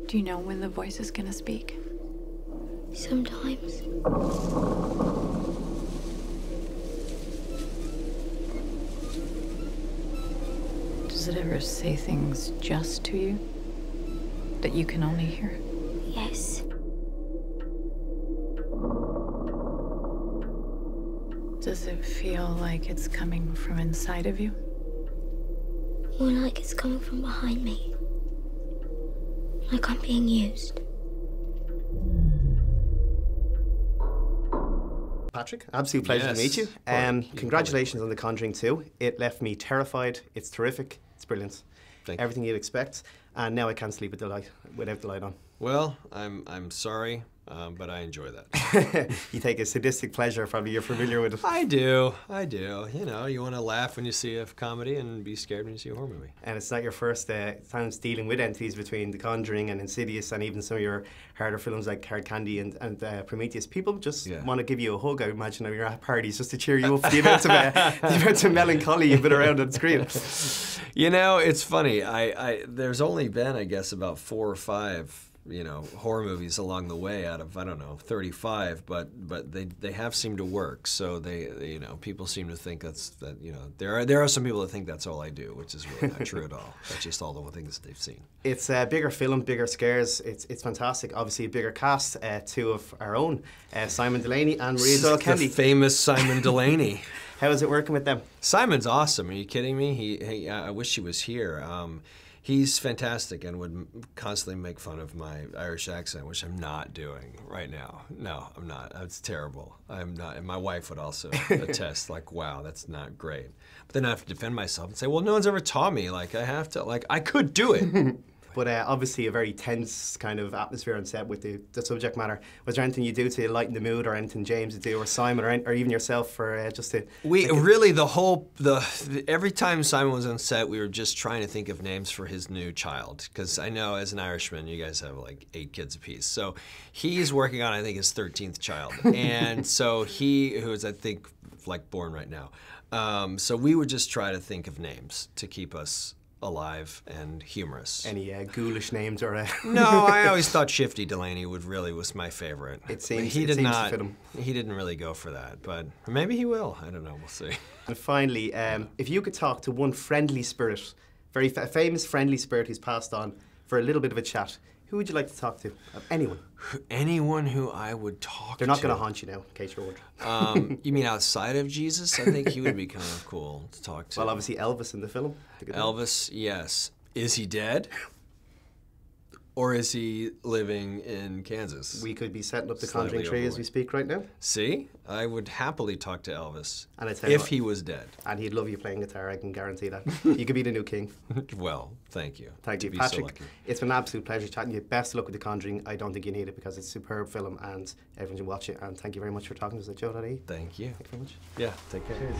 Do you know when the voice is gonna speak? Sometimes. Does it ever say things just to you that you can only hear? Yes. Does it feel like it's coming from inside of you? More like it's coming from behind me. Like I'm being used. Patrick, absolute pleasure to meet you. Congratulations on The Conjuring 2. It left me terrified. It's terrific. It's brilliant. Everything you'd expect. And now I can't sleep without the light on. Well, I'm sorry, but I enjoy that. You take a sadistic pleasure, probably. You're familiar with it. I do. You know, you want to laugh when you see a comedy and be scared when you see a horror movie. And it's not your first time dealing with entities between The Conjuring and Insidious and even some of your harder films like Hard Candy and Prometheus. People just want to give you a hug, I imagine, at your parties just to cheer you up for the amount of melancholy you've been around on screen. You know, it's funny. There's only been, I guess, about 4 or 5 horror movies along the way out of, I don't know, 35, but they have seemed to work. So they people seem to think there are some people that think that's all I do, which is really not true at all. That's just all the things that they've seen. It's a bigger film, bigger scares. It's fantastic. Obviously a bigger cast, 2 of our own, Simon Delaney and Maria Doyle Kennedy. The famous Simon Delaney. How is it working with them? Simon's awesome. Are you kidding me? I wish he was here. He's fantastic and would constantly make fun of my Irish accent, which I'm not doing right now. No, I'm not. It's terrible. I'm not. And my wife would also attest, like, wow, that's not great. But then I have to defend myself and say, well, no one's ever taught me. Like, I have to, like, I could do it. But obviously a very tense kind of atmosphere on set with the subject matter. Was there anything you do to lighten the mood, or anything James would do, or Simon, or even yourself, for just to... Every time Simon was on set, we were just trying to think of names for his new child. Because I know, as an Irishman, you guys have like 8 kids apiece. So he's working on, I think, his 13th child. And so who is, I think, like born right now. So we would just try to think of names to keep us alive and humorous. Any ghoulish names or... No, I always thought Shifty Delaney was my favorite. It seems to fit him. He didn't really go for that, but maybe he will. I don't know. We'll see. And finally, if you could talk to one friendly spirit, very famous friendly spirit who's passed on, for a little bit of a chat, who would you like to talk to? Anyone. Anyone who I would talk to. They're not going to haunt you now, in case you're wondering. You mean outside of Jesus? I think he would be kind of cool to talk to. Well, obviously Elvis in the film. Elvis, yes. Is he dead? Or is he living in Kansas? We could be setting up the Conjuring tree as we speak right now. See? I would happily talk to Elvis if he was dead. And he'd love you playing guitar, I can guarantee that. You could be the new king. Well, thank you. Thank you, Patrick. It's been an absolute pleasure chatting to you. Best of luck with The Conjuring. I don't think you need it because it's a superb film and everyone should watch it. And thank you very much for talking to us at JOE.ie. Thank you. Thank you very much. Yeah, take care. Cheers.